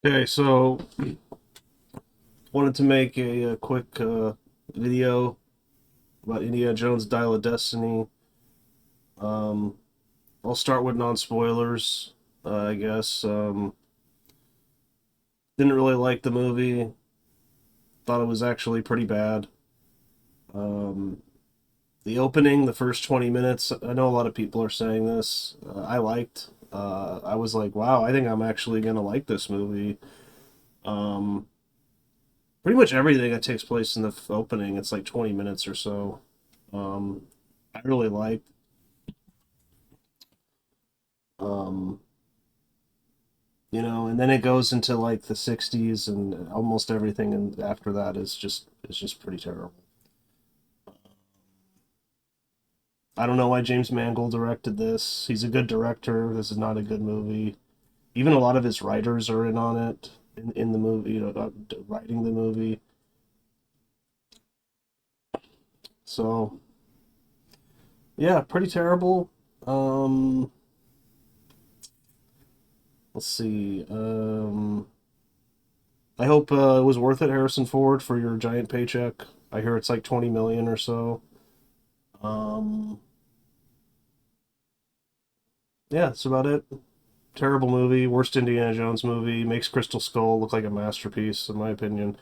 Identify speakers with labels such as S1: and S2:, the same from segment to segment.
S1: Okay, so wanted to make a quick video about Indiana Jones Dial of Destiny. Um, I'll start with non-spoilers, I guess. Didn't really like the movie. Thought it was actually pretty bad. Um, the opening, the first 20 minutes, I know a lot of people are saying this. I liked. I was like, wow, I think I'm actually gonna like this movie. Um, Pretty much everything that takes place in the opening, it's like 20 minutes or so. Um, I really like. Um, and then it goes into like the 60s and almost everything and after that is just pretty terrible. I don't know why James Mangold directed this. He's a good director. This is not a good movie. Even a lot of his writers are in on it in the movie, writing the movie. So, yeah, pretty terrible. Um, let's see. I hope it was worth it, Harrison Ford, for your giant paycheck. I hear it's like 20 million or so. Um, yeah, that's about it. Terrible movie, worst Indiana Jones movie. Makes Crystal Skull look like a masterpiece, in my opinion.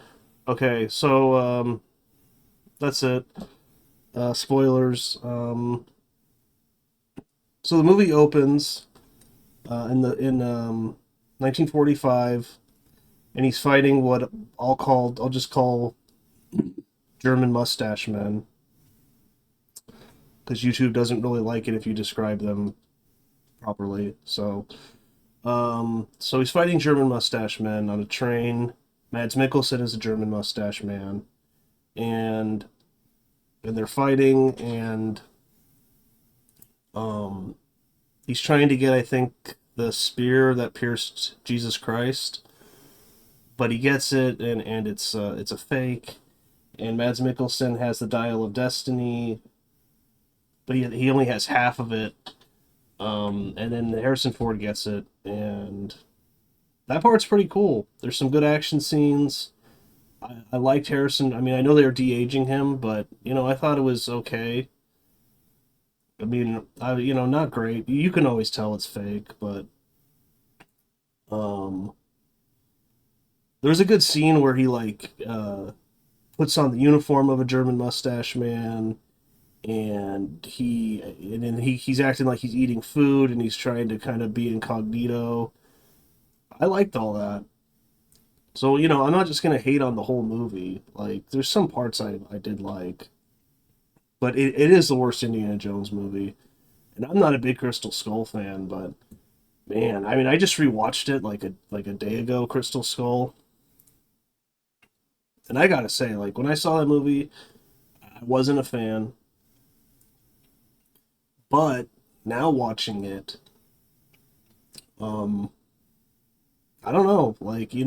S1: Okay, so that's it. Spoilers. So the movie opens in 1945, and he's fighting what I'll just call German mustache men, because YouTube doesn't really like it if you describe them properly. So he's fighting German mustache men on a train. Mads Mikkelsen is a German mustache man, and they're fighting, and um, he's trying to get, I think, the spear that pierced Jesus Christ, but he gets it, and it's a fake. And Mads Mikkelsen has the Dial of Destiny, but he only has half of it. And then Harrison Ford gets it, and that part's pretty cool. There's some good action scenes. I liked Harrison. I mean, I know they were de-aging him, but I thought it was okay. I mean, not great. You can always tell it's fake, but um, there was a good scene where he like puts on the uniform of a German mustache man, and then he's acting like he's eating food, and he's trying to kind of be incognito. I liked all that. So, I'm not just gonna hate on the whole movie. Like, there's some parts I did like, but it is the worst Indiana Jones movie. And I'm not a big Crystal Skull fan, but man, I mean, I just rewatched it like a day ago, Crystal Skull, and I gotta say, like when I saw that movie, I wasn't a fan, but now watching it, um, I don't know, like they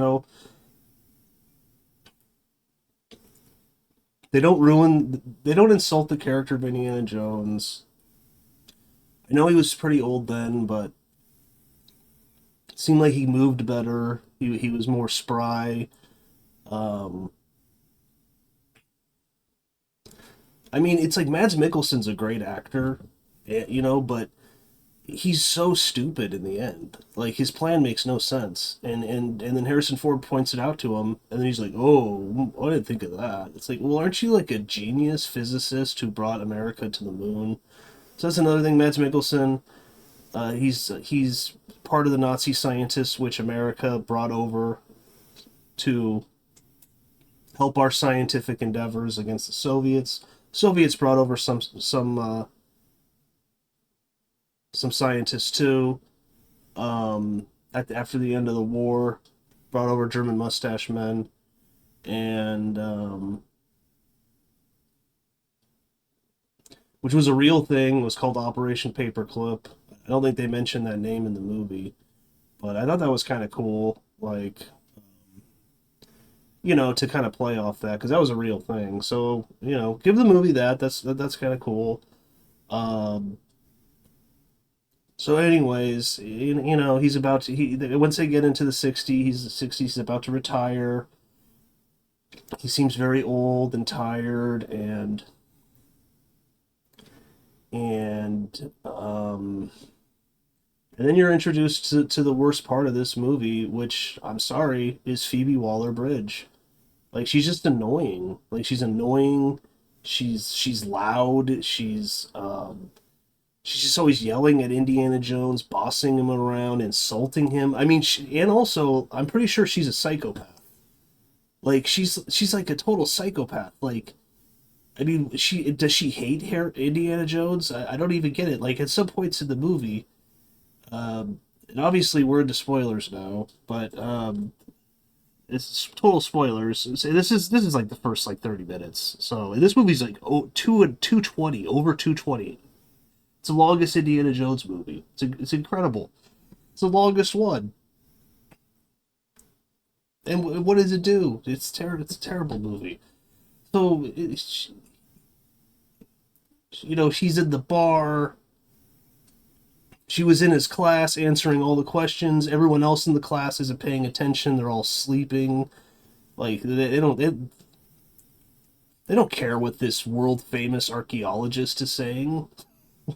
S1: don't insult the character of Indiana Jones. I know he was pretty old then, but it seemed like he moved better. He was more spry. Um, I mean, it's like Mads Mikkelsen's a great actor, but he's so stupid in the end. Like his plan makes no sense, and then Harrison Ford points it out to him, and then he's like, "Oh, I didn't think of that." It's like, well, aren't you like a genius physicist who brought America to the moon? So that's another thing. Mads Mikkelsen, he's part of the Nazi scientists which America brought over to help our scientific endeavors against the Soviets. Soviets brought over some scientists too. After the end of the war, brought over German mustache men, and which was a real thing. It was called Operation Paperclip. I don't think they mentioned that name in the movie, but I thought that was kind of cool. Like, to kind of play off that because that was a real thing. So, give the movie that. That's kind of cool. Um, So, anyways, he's about to. Once they get into the 60s, he's about to retire. He seems very old and tired, and and then you're introduced to the worst part of this movie, which I'm sorry is Phoebe Waller-Bridge. Like she's just annoying. Like she's annoying. She's loud. She's just always yelling at Indiana Jones, bossing him around, insulting him. I mean, and also I'm pretty sure she's a psychopath. Like she's like a total psychopath. Like I mean, she does she hate Indiana Jones? I don't even get it. Like at some points in the movie, and obviously we're into spoilers now, but it's total spoilers. So this is like the first like 30 minutes. So this movie's like 220 over 220. It's the longest Indiana Jones movie. It's incredible. It's the longest one. And what does it do? It's a terrible movie. So she's in the bar. She was in his class answering all the questions. Everyone else in the class isn't paying attention. They're all sleeping. Like they don't care what this world famous archaeologist is saying.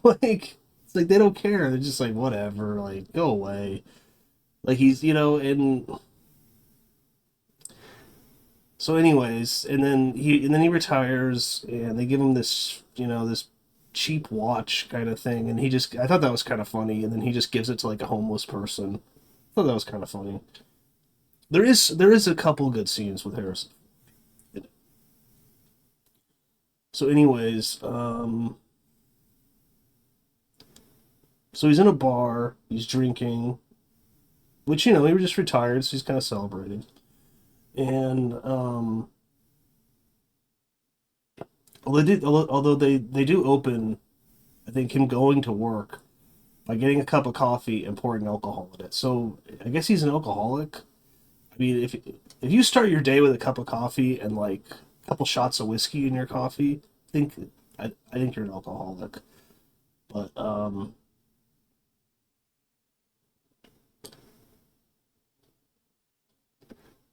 S1: Like it's like they don't care. They're just like whatever. Like go away. Like he's and so anyways, and then he retires, and they give him this cheap watch kind of thing, and I thought that was kind of funny, and then he just gives it to like a homeless person. I thought that was kind of funny. There is a couple good scenes with Harrison. So anyways, so he's in a bar, he's drinking, which he was just retired, so he's kind of celebrating, and although they do open, I think him going to work by getting a cup of coffee and pouring alcohol in it. So I guess he's an alcoholic. I mean, if you start your day with a cup of coffee and like a couple shots of whiskey in your coffee, I think you're an alcoholic. But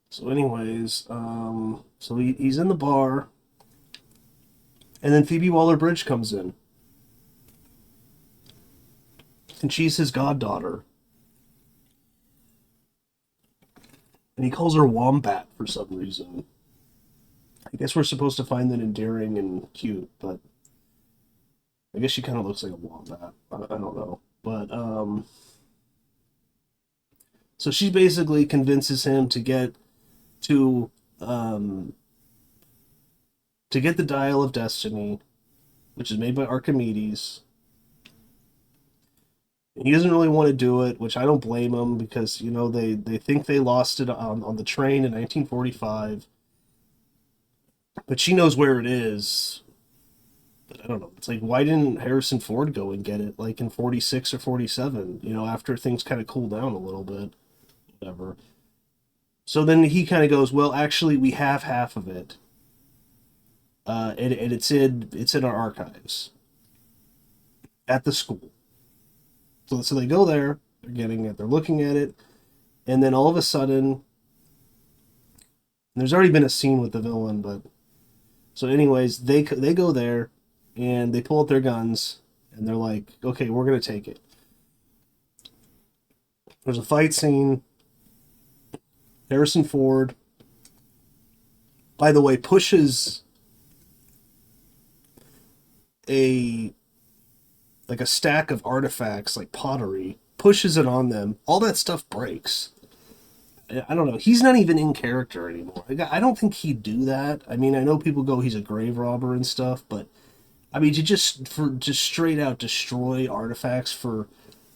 S1: so anyways, so he's in the bar, and then Phoebe Waller-Bridge comes in, and she's his goddaughter, and he calls her Wombat for some reason. I guess we're supposed to find that endearing and cute, but I guess she kind of looks like a wombat. I don't know, but so she basically convinces him to um to get the Dial of Destiny, which is made by Archimedes. He doesn't really want to do it, which I don't blame him because they think they lost it on the train in 1945, but she knows where it is. But I don't know. It's like why didn't Harrison Ford go and get it like in 46 or 47? After things kind of cool down a little bit, whatever. So then he kind of goes, well, actually, we have half of it, and it's in our archives at the school. So they go there, they're getting it, they're looking at it, and then all of a sudden, there's already been a scene with the villain, but so anyways, they go there, and they pull out their guns, and they're like, okay, we're gonna take it. There's a fight scene. Harrison Ford, by the way, pushes a like a stack of artifacts like pottery, pushes it on them. All that stuff breaks. I don't know. He's not even in character anymore. I don't think he'd do that. I mean, I know people go he's a grave robber and stuff, but I mean to just straight out destroy artifacts for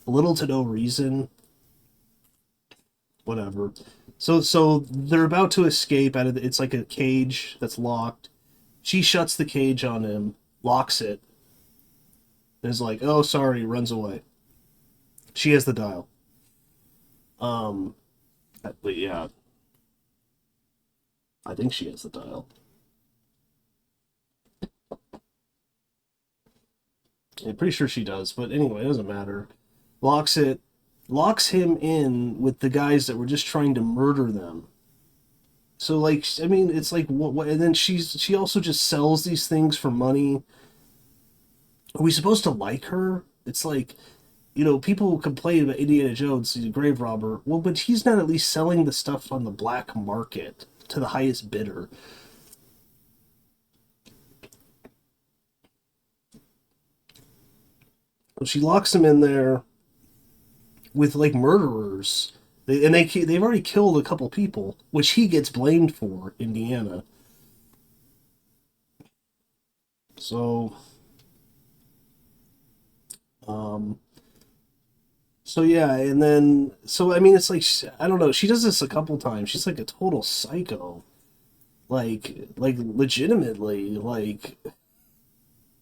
S1: little to no reason, whatever. So they're about to escape out of it's like a cage that's locked. She shuts the cage on him, locks it, and is like, "Oh, sorry," runs away. She has the dial. Um, but yeah, I think she has the dial. I'm pretty sure she does, but anyway, it doesn't matter. locks it, locks him in with the guys that were just trying to murder them. So like, I mean, it's like what and then she also just sells these things for money. Are we supposed to like her? It's like, people complain about Indiana Jones, he's a grave robber. Well, but he's not at least selling the stuff on the black market to the highest bidder. She locks him in there with like murderers. They've already killed a couple people, which he gets blamed for, Indiana. So, um, so yeah, and then I mean, it's like I don't know. She does this a couple times. She's like a total psycho, like legitimately. Like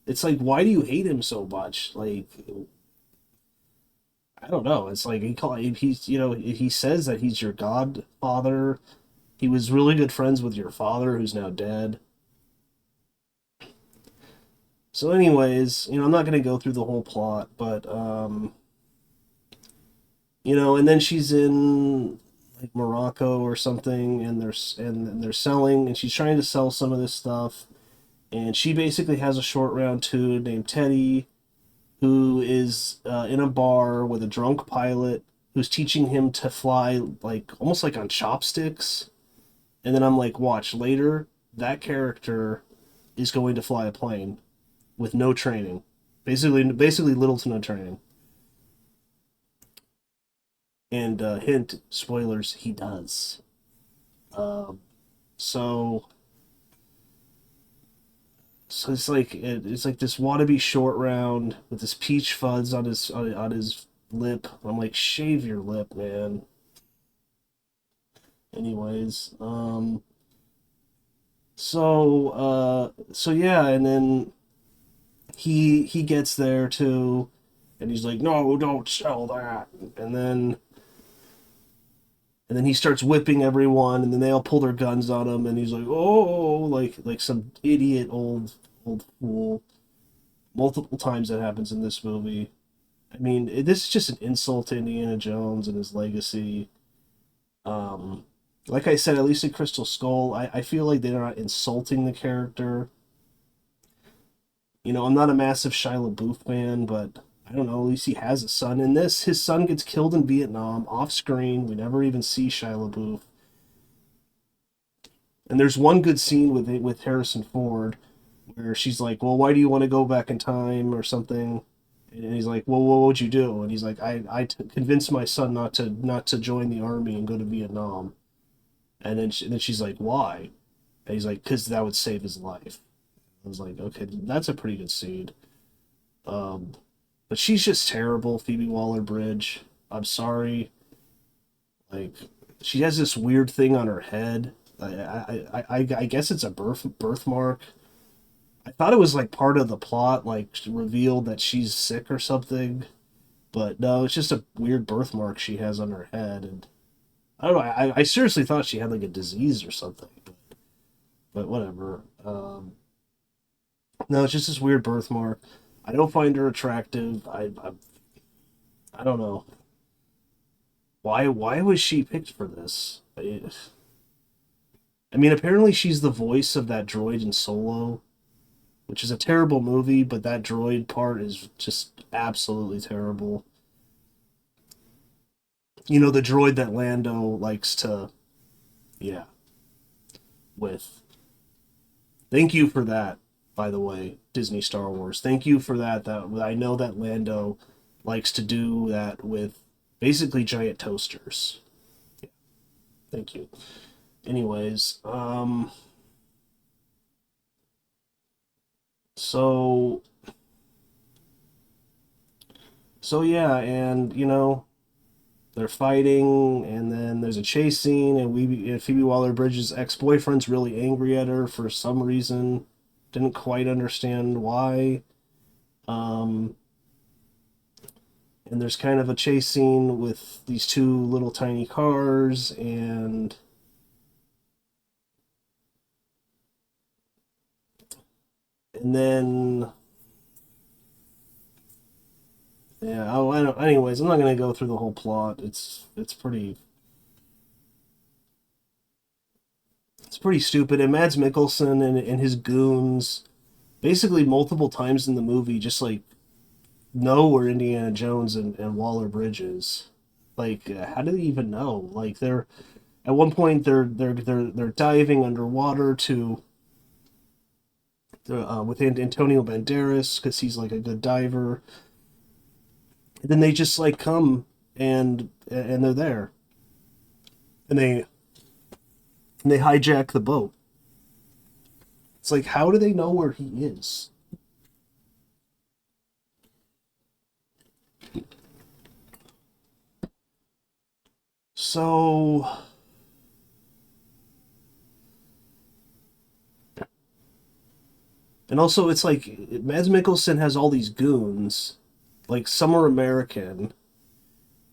S1: it's like, why do you hate him so much? Like I don't know. It's like he says that he's your godfather. He was really good friends with your father, who's now dead. So, anyways, I'm not going to go through the whole plot, but and then she's in like Morocco or something, and they're selling, and she's trying to sell some of this stuff, and she basically has a short round two named Teddy, who is in a bar with a drunk pilot who's teaching him to fly like almost like on chopsticks, and then I'm like, watch later, that character is going to fly a plane with no training, basically little to no training. And hint, spoilers, he does. Um, so it's like this wannabe short round with this peach fuzz on his lip. I'm like, shave your lip, man. Anyways, so yeah, and then he gets there too, and he's like, no, don't sell that, and then he starts whipping everyone, and then they all pull their guns on him, and he's like, "Oh," like some idiot old fool. Multiple times that happens in this movie. I mean, this is just an insult to Indiana Jones and his legacy. Um, like I said, at least in Crystal Skull, I feel like they're not insulting the character. I'm not a massive Shia LaBeouf fan, but I don't know. At least he has a son. In this, his son gets killed in Vietnam off screen. We never even see Shia LaBeouf. And there's one good scene with Harrison Ford where she's like, "Well, why do you want to go back in time or something?" And he's like, "Well, what would you do?" And he's like, convinced my son not to join the army and go to Vietnam." And then she's like, "Why?" And he's like, "Because that would save his life." I was like, "Okay, that's a pretty good scene." Um, but she's just terrible, Phoebe Waller-Bridge. I'm sorry. Like, she has this weird thing on her head. I guess it's a birthmark. I thought it was like part of the plot, like revealed that she's sick or something, but no, it's just a weird birthmark she has on her head, and I don't know. I seriously thought she had like a disease or something, but whatever. No, it's just this weird birthmark. I don't find her attractive. I don't know why was she picked for this. I mean, apparently she's the voice of that droid in Solo, which is a terrible movie, but that droid part is just absolutely terrible. The droid that Lando likes to, yeah, with. Thank you for that, by the way, Disney Star Wars. Thank you for that. That I know that Lando likes to do that with basically giant toasters. Yeah, thank you. Anyways, so yeah, and they're fighting, and then there's a chase scene, and Phoebe Waller-Bridge's ex-boyfriend's really angry at her for some reason. Didn't quite understand why. Um, and there's kind of a chase scene with these two little tiny cars, and then Yeah. I don't, anyways, I'm not gonna go through the whole plot. It's pretty stupid. And Mads Mikkelsen and his goons, basically multiple times in the movie, just like know where Indiana Jones and Waller Bridge is. Like, how do they even know? Like, they're at one point they're diving underwater to with Antonio Banderas because he's like a good diver. And then they just like come and they're there and they hijack the boat. It's like, how do they know where he is? So, and also it's like Mads Mikkelsen has all these goons, like some are American,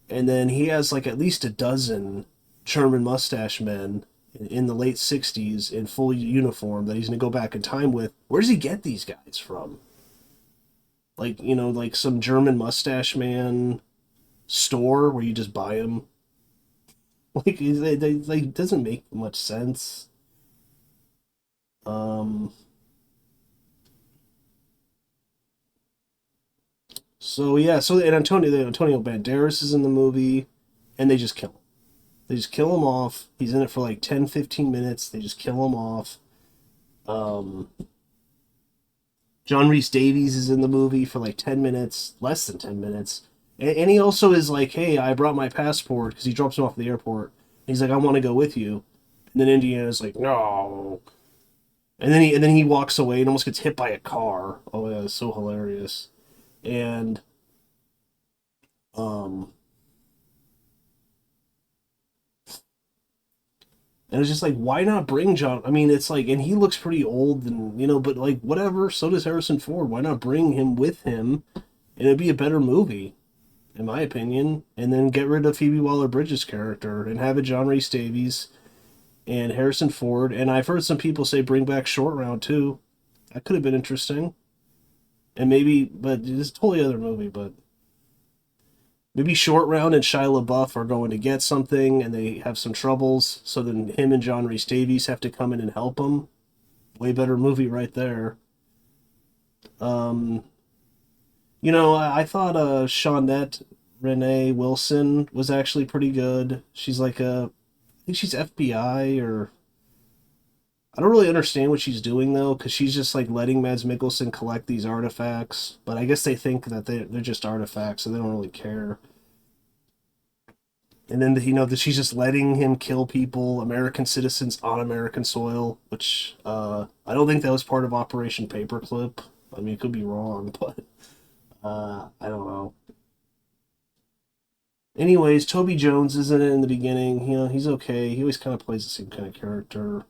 S1: and then he has like at least a dozen German mustache men in the late 60s in full uniform that he's going to go back in time with. Where does he get these guys from? Like, like some German mustache man store where you just buy them. Like, they doesn't make much sense. Um, so yeah, so and Antonio Banderas is in the movie, and they just kill him. They just kill him off. He's in it for like 10, 15 minutes. They just kill him off. Um, John Reese Davies is in the movie for like 10 minutes, less than 10 minutes. And he also is like, hey, I brought my passport because he drops him off at the airport. And he's like, I want to go with you. And then Indiana's like, no. And then he walks away and almost gets hit by a car. Oh yeah, it's so hilarious. And um and it's just like, why not bring John? I mean, it's like, and he looks pretty old, and but like whatever. So does Harrison Ford. Why not bring him with him? And it'd be a better movie, in my opinion. And then get rid of Phoebe Waller-Bridge's character and have it John Rhys Davies and Harrison Ford. And I've heard some people say bring back Short Round too. That could have been interesting. And maybe, but it's a totally other movie. But maybe Short Round and Shia LaBeouf are going to get something, and they have some troubles. So then him and John Rhys Davies have to come in and help them. Way better movie right there. Um, I thought Shawnette Renee Wilson was actually pretty good. She's like I think she's FBI, or I don't really understand what she's doing though, because she's just like letting Mads Mikkelsen collect these artifacts. But I guess they think that they're just artifacts, so they don't really care. And then that she's just letting him kill people, American citizens on American soil, which I don't think that was part of Operation Paperclip. I mean, it could be wrong, but I don't know. Anyways, Toby Jones is in it in the beginning. He's okay. He always kind of plays the same kind of character.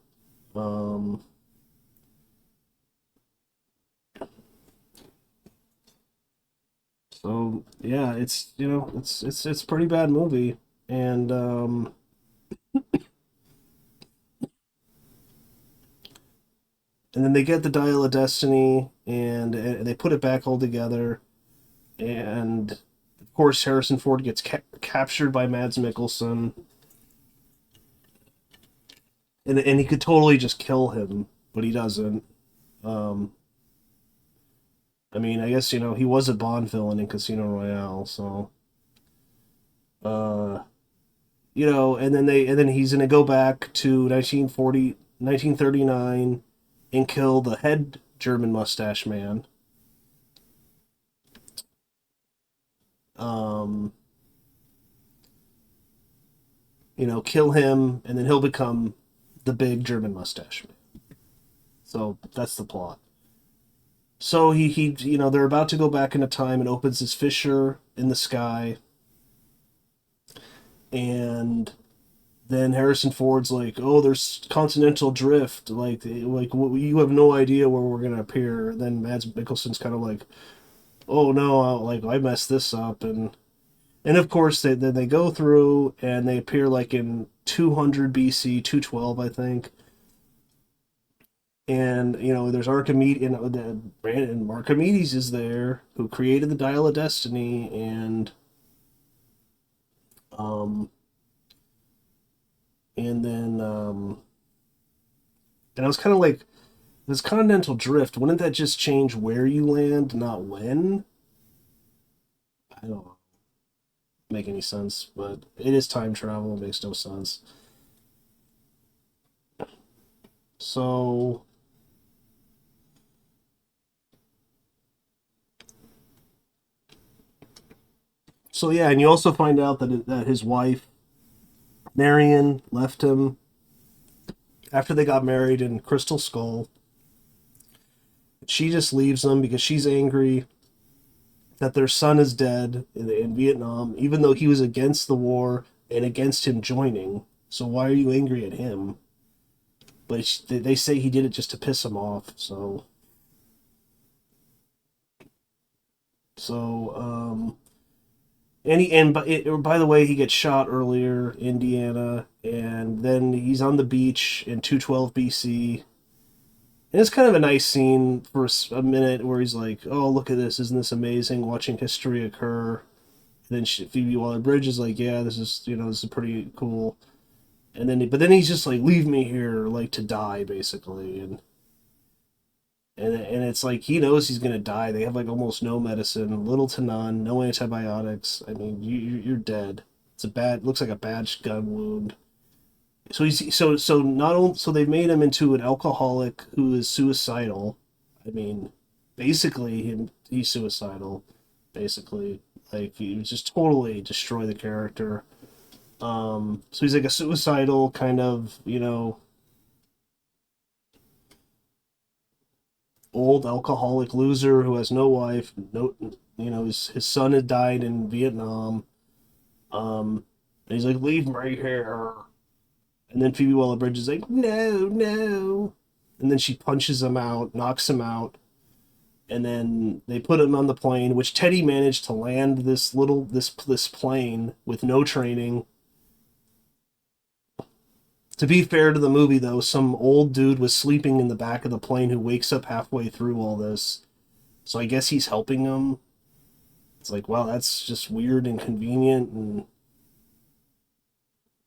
S1: Um, so yeah, it's a pretty bad movie, and then they get the Dial of Destiny, and they put it back all together, and of course Harrison Ford gets captured by Mads Mikkelsen, and he could totally just kill him, but he doesn't. Um, I mean, I guess he was a Bond villain in Casino Royale, so uh, and then he's gonna go back to 1939, and kill the head German mustache man. Um, kill him, and then he'll become the big German mustache man. So that's the plot. So they're about to go back into time, and opens this fissure in the sky, and then Harrison Ford's like, "Oh, there's continental drift. Like you have no idea where we're gonna appear." Then Mads Mikkelsen's kind of like, "Oh no, I messed this up," and of course they go through and they appear like in 200 BC, 212, I think, And there's Archimedes, and Archimedes is there, who created the Dial of Destiny, um, and then and I was kind of like, this continental drift. Wouldn't that just change where you land, not when? I don't make any sense, but it is time travel. It makes no sense. So, yeah, and you also find out that his wife Marion left him after they got married in Crystal Skull. She just leaves him because she's angry that their son is dead in Vietnam, even though he was against the war and against him joining. So why are you angry at him? But they say he did it just to piss him off. So by the way, he gets shot earlier, Indiana, and then he's on the beach in 212 BC. And it's kind of a nice scene for a minute where he's like, "Oh, look at this! Isn't this amazing? Watching history occur." And then Phoebe Waller-Bridge is like, "Yeah, this is pretty cool." But then he's just like, "Leave me here, like to die, basically." And it's like he knows he's gonna die. They have like almost no medicine, little to none, no antibiotics. I mean, you're dead. Looks like a bad gun wound. So he's so not only so they've made him into an alcoholic who is suicidal. I mean, basically he's suicidal. Basically, like he was just totally destroy the character. So he's like a suicidal kind of old alcoholic loser who has no wife. No, his son had died in Vietnam. And he's like, leave me here. And then Phoebe Waller-Bridge is like, no, no. And then she punches him out, knocks him out, and then they put him on the plane, which Teddy managed to land this plane with no training. To be fair to the movie, though, some old dude was sleeping in the back of the plane who wakes up halfway through all this. So I guess he's helping him. It's like, wow, that's just weird and convenient. And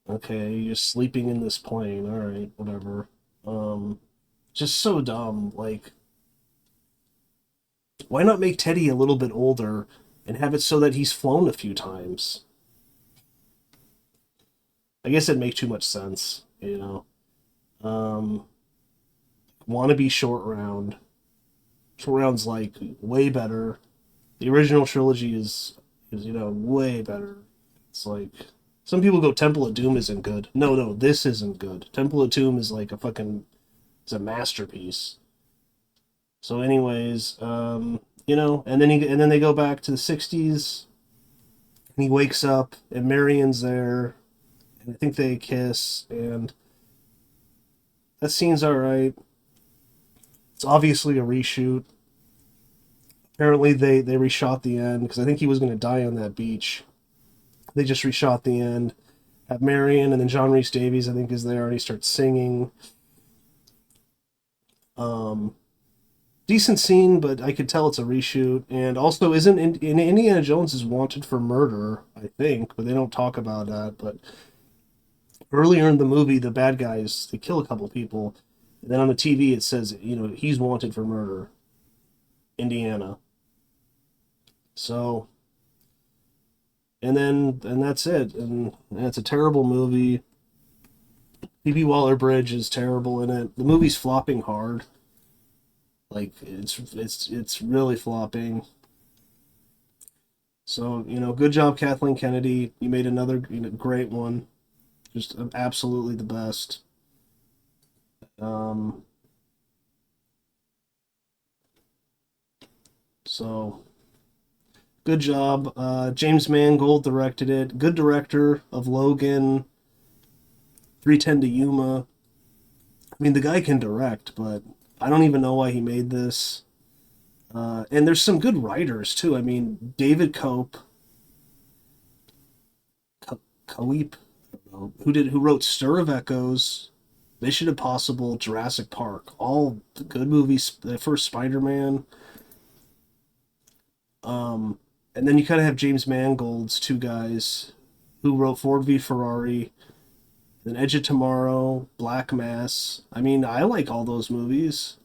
S1: okay, you're sleeping in this plane. All right, whatever. Just so dumb. Like, why not make Teddy a little bit older and have it so that he's flown a few times? I guess it'd make too much sense. Um, Wannabe Short Round. Short Round's like way better. The original trilogy is way better. It's like some people go Temple of Doom isn't good. No, no, this isn't good. Temple of Doom is like it's a masterpiece. So, anyways, and then they go back to the '60s, and he wakes up, and Marion's there, and I think they kiss, and that scene's all right. It's obviously a reshoot. Apparently, they reshot the end because I think he was going to die on that beach. They just reshot the end. Have Marion, and then John Rhys Davies, I think, is there, and he starts singing. Um, Decent scene, but I could tell it's a reshoot. And also, isn't in Indiana Jones is wanted for murder, I think, but they don't talk about that. But earlier in the movie, the bad guys they kill a couple people, and then on the TV it says he's wanted for murder, Indiana. So and that's it, and it's a terrible movie. Phoebe Waller-Bridge is terrible in it. The movie's flopping hard. Like it's really flopping. So good job, Kathleen Kennedy. You made another great one. Just absolutely the best. Um, so good job. James Mangold directed it. Good director of Logan, 310 to Yuma. I mean, the guy can direct, but I don't even know why he made this. And there's some good writers too. I mean, David Coep, who wrote Stir of Echoes, Mission Impossible, Jurassic Park, all the good movies. The first Spider-Man, um, and then you kind of have James Mangold's two guys who wrote Ford v Ferrari, then Edge of Tomorrow, Black Mass. I mean, I like all those movies.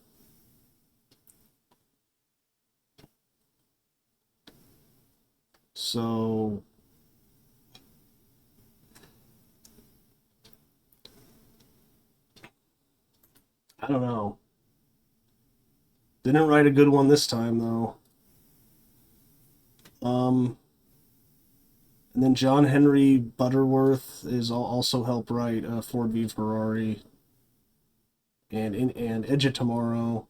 S1: So I don't know. Didn't write a good one this time though. Um, and then John Henry Butterworth is also helped write Ford v Ferrari and Edge of Tomorrow.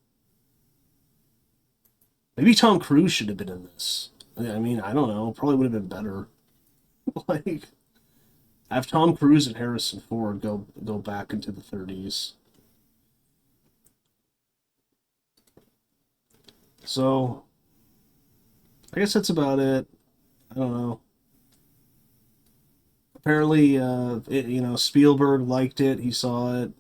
S1: Maybe Tom Cruise should have been in this. I mean, I don't know. Probably would have been better. Like, have Tom Cruise and Harrison Ford go back into the 30s. So I guess that's about it. I don't know. Apparently, Spielberg liked it. He saw it.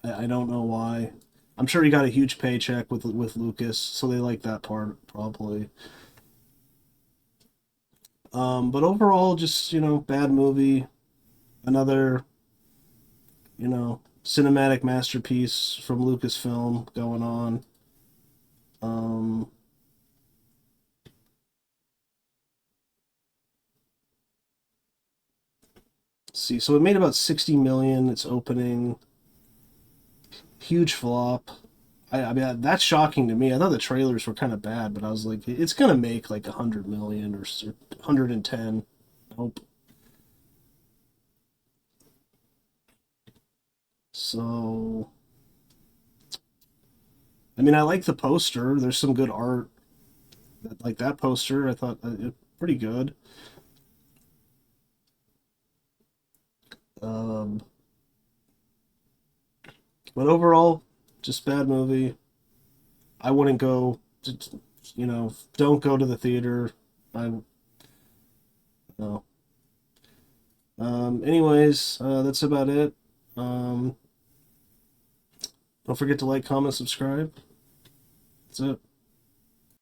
S1: I don't know why. I'm sure he got a huge paycheck with Lucas, so they like that part probably. But overall, just bad movie. Another cinematic masterpiece from Lucasfilm going on. Um, let's see, so it made about 60 million. Its opening, huge flop. I mean that's shocking to me. I thought the trailers were kind of bad, but I was like, it's gonna make like 100 million or 110. Nope. So I mean, I like the poster. There's some good art. Like that poster, I thought pretty good. Um, but overall, just bad movie. I wouldn't go. Don't go to the theater. I no. Anyways, that's about it. Um, don't forget to like, comment, subscribe. That's it.